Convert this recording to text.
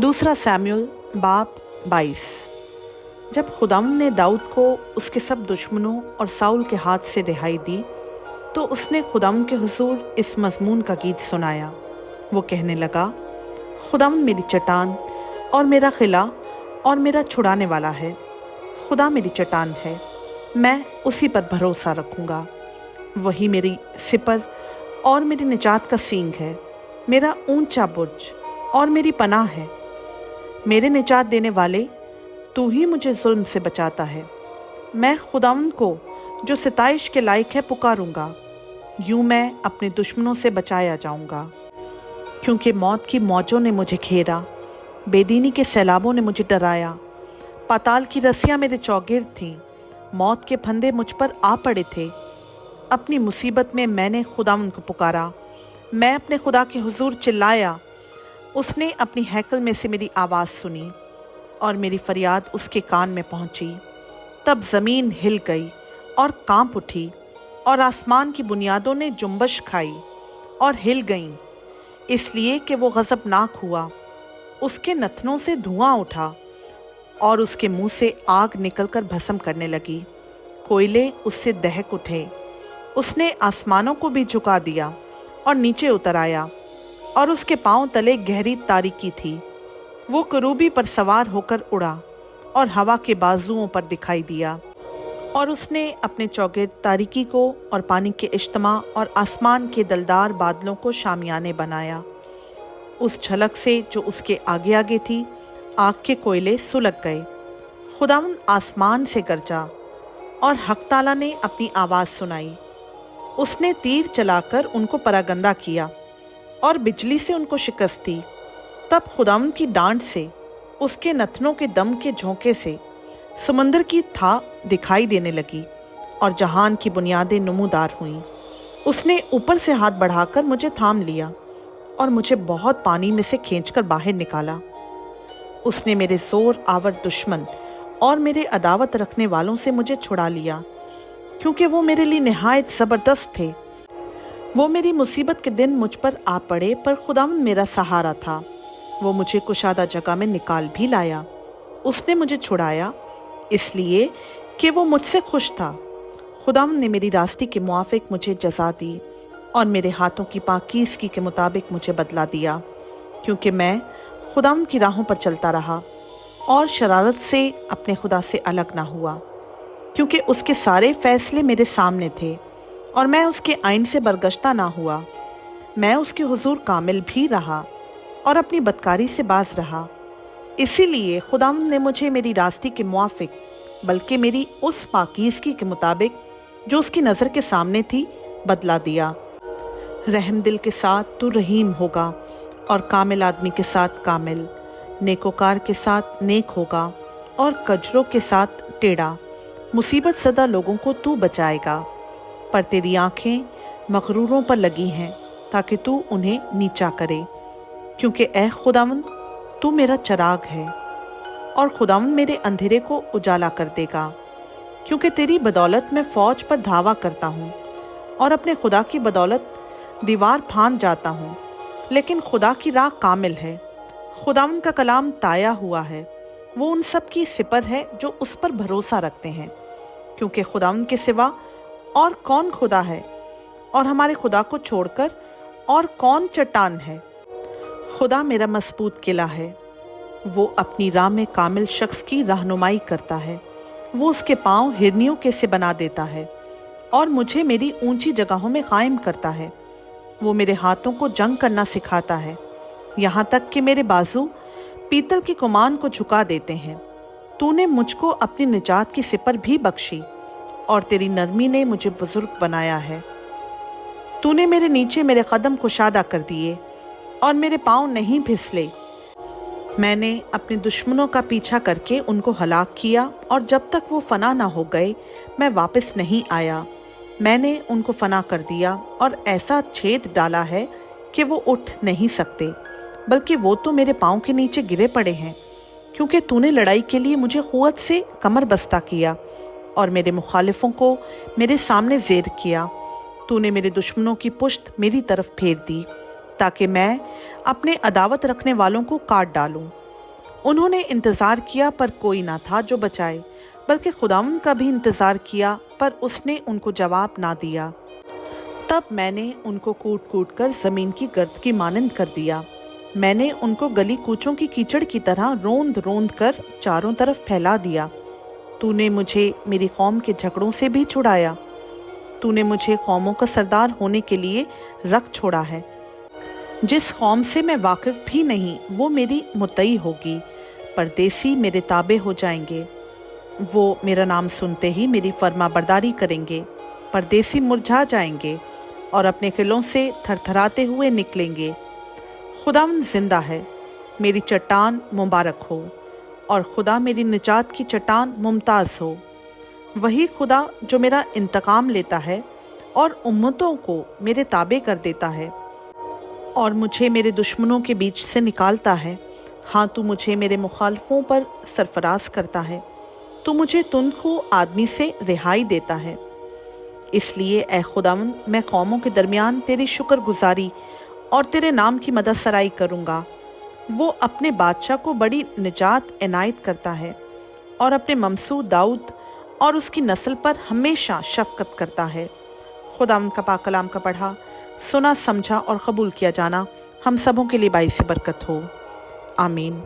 दूसरा सैमुएल बाब 22। जब खुदावंद ने दाऊद को उसके सब दुश्मनों और साउल के हाथ से रिहाई दी तो उसने खुदावंद के हुजूर इस मजमून का गीत सुनाया। वो कहने लगा, खुदावंद मेरी चट्टान और मेरा किला और मेरा छुड़ाने वाला है। खुदा मेरी चट्टान है, मैं उसी पर भरोसा रखूँगा। वही मेरी सिपर और मेरी निजात का सींग है, मेरा ऊंचा बुर्ज और मेरी पनाह है। मेरे निजात देने वाले, तू ही मुझे जुल्म से बचाता है। मैं खुदावंद को जो सिताइश के लायक है पुकारूंगा। यूं मैं अपने दुश्मनों से बचाया जाऊंगा। क्योंकि मौत की मौजों ने मुझे घेरा, बेदीनी के सैलाबों ने मुझे डराया। पाताल की रस्सियां मेरे चौगिर्द थीं, मौत के फंदे मुझ पर आ पड़े थे। अपनी मुसीबत में मैंने खुदावंद को पुकारा, मैं अपने खुदा के हुजूर चिल्लाया। उसने अपनी हैकल में से मेरी आवाज़ सुनी और मेरी फरियाद उसके कान में पहुंची। तब ज़मीन हिल गई और कांप उठी और आसमान की बुनियादों ने जुम्बश खाई और हिल गईं, इसलिए कि वो गज़बनाक हुआ। उसके नथनों से धुआं उठा और उसके मुंह से आग निकलकर भस्म करने लगी। कोयले उससे दहक उठे। उसने आसमानों को भी झुका दिया और नीचे उतर आया और उसके पांव तले गहरी तारीकी थी। वो करूबी पर सवार होकर उड़ा और हवा के बाजुओं पर दिखाई दिया। और उसने अपने चौगिर्द तारीकी को और पानी के इज्तिमा और आसमान के दलदार बादलों को शामियाने बनाया। उस झलक से जो उसके आगे आगे थी, आग के कोयले सुलग गए। खुदावंद आसमान से गरजा और हक ताला ने अपनी आवाज़ सुनाई। उसने तीर चलाकर उनको परागंदा किया और बिजली से उनको शिकस्त दी। तब खुदावंद की डांट से, उसके नथनों के दम के झोंके से समुंदर की था दिखाई देने लगी और जहान की बुनियादें नमूदार हुईं। उसने ऊपर से हाथ बढ़ाकर मुझे थाम लिया और मुझे बहुत पानी में से खींचकर बाहर निकाला। उसने मेरे जोर आवर दुश्मन और मेरे अदावत रखने वालों से मुझे छुड़ा लिया, क्योंकि वो मेरे लिए निहायत ज़बरदस्त थे। वो मेरी मुसीबत के दिन मुझ पर आ पड़े, पर खुदावंद मेरा सहारा था। वो मुझे कुशादा जगह में निकाल भी लाया। उसने मुझे छुड़ाया इसलिए कि वो मुझसे खुश था। खुदावंद ने मेरी रास्ते के मुआफिक मुझे जज़ा दी और मेरे हाथों की पाकीज़गी के मुताबिक मुझे बदला दिया, क्योंकि मैं खुदावंद की राहों पर चलता रहा और शरारत से अपने खुदा से अलग ना हुआ। क्योंकि उसके सारे फैसले मेरे सामने थे और मैं उसके आइन से बरगश्ता ना हुआ। मैं उसके हुजूर कामिल भी रहा और अपनी बदकारी से बाज रहा। इसीलिए खुदावंद ने मुझे मेरी रास्ते के मुआफिक, बल्कि मेरी उस पाकीज़गी के मुताबिक जो उसकी नज़र के सामने थी, बदला दिया। रहम दिल के साथ तू रहीम होगा और कामिल आदमी के साथ कामिल, नेकोकार के साथ नेक होगा और कजरों के साथ टेढ़ा। मुसीबत सदा लोगों को तू बचाएगा, पर तेरी आंखें मगरूरों पर लगी हैं ताकि तू उन्हें नीचा करे। क्योंकि ए खुदावंद, तू मेरा चराग है और खुदावंद मेरे अंधेरे को उजाला कर देगा। क्योंकि तेरी बदौलत मैं फौज पर धावा करता हूँ और अपने खुदा की बदौलत दीवार फांद जाता हूँ। लेकिन खुदा की राह कामिल है, खुदावंद का कलाम ताया हुआ है। वो उन सब की सिपर है जो उस पर भरोसा रखते हैं। क्योंकि खुदावंद के सिवा और कौन खुदा है, और हमारे खुदा को छोड़कर और कौन चट्टान है। खुदा मेरा मजबूत किला है, वो अपनी राह में कामिल शख्स की रहनुमाई करता है। वो उसके पांव हिरनियों के से बना देता है और मुझे मेरी ऊंची जगहों में कायम करता है। वो मेरे हाथों को जंग करना सिखाता है, यहाँ तक कि मेरे बाजू पीतल की कमान को झुका देते हैं। तूने मुझको अपनी निजात की सिपर भी बख्शी और तेरी नरमी ने मुझे बुजुर्ग बनाया है। तूने मेरे नीचे मेरे कदम कुशादा कर दिए और मेरे पाँव नहीं फिसले। मैंने अपने दुश्मनों का पीछा करके उनको हलाक किया और जब तक वो फना ना हो गए मैं वापस नहीं आया। मैंने उनको फना कर दिया और ऐसा छेद डाला है कि वो उठ नहीं सकते, बल्कि वो तो मेरे पाँव के नीचे गिरे पड़े हैं। क्योंकि तूने लड़ाई के लिए मुझे क़ुव्वत से कमर बस्ता किया और मेरे मुखालिफों को मेरे सामने ज़ेर किया। तूने मेरे दुश्मनों की पुश्त मेरी तरफ फेर दी ताकि मैं अपने अदावत रखने वालों को काट डालूं। उन्होंने इंतज़ार किया पर कोई ना था जो बचाए, बल्कि खुदावंद का भी इंतज़ार किया पर उसने उनको जवाब ना दिया। तब मैंने उनको कूट कूट कर ज़मीन की गर्द की मानंद कर दिया। मैंने उनको गली कूचों की कीचड़ की तरह रोंद रोंद कर चारों तरफ फैला दिया। तूने मुझे मेरी कौम के झगड़ों से भी छुड़ाया। तूने मुझे कौमों का सरदार होने के लिए रख छोड़ा है। जिस कौम से मैं वाकिफ़ भी नहीं वो मेरी मुत्तई होगी। परदेसी मेरे ताबे हो जाएंगे। वो मेरा नाम सुनते ही मेरी फर्मा बरदारी करेंगे। परदेसी मुरझा जाएंगे और अपने किलों से थरथराते हुए निकलेंगे। खुदावंद जिंदा है, मेरी चट्टान मुबारक हो, और खुदा मेरी निजात की चट्टान मुमताज़ हो। वही खुदा जो मेरा इंतकाम लेता है और उम्मतों को मेरे ताबे कर देता है और मुझे मेरे दुश्मनों के बीच से निकालता है। हाँ, तू मुझे मेरे मुखालफों पर सरफराज करता है। तू मुझे तुनखो आदमी से रिहाई देता है। इसलिए ए खुदावंद, मैं कौमों के दरमियान तेरी शुक्रगुजारी और तेरे नाम की मदद सराई करूँगा। वो अपने बादशाह को बड़ी निजात इनायत करता है और अपने ममसू दाऊद और उसकी नस्ल पर हमेशा शफकत करता है। खुदावंद का पाक कलाम का पढ़ा, सुना, समझा और कबूल किया जाना हम सबों के लिए बाइस बरकत हो। आमीन।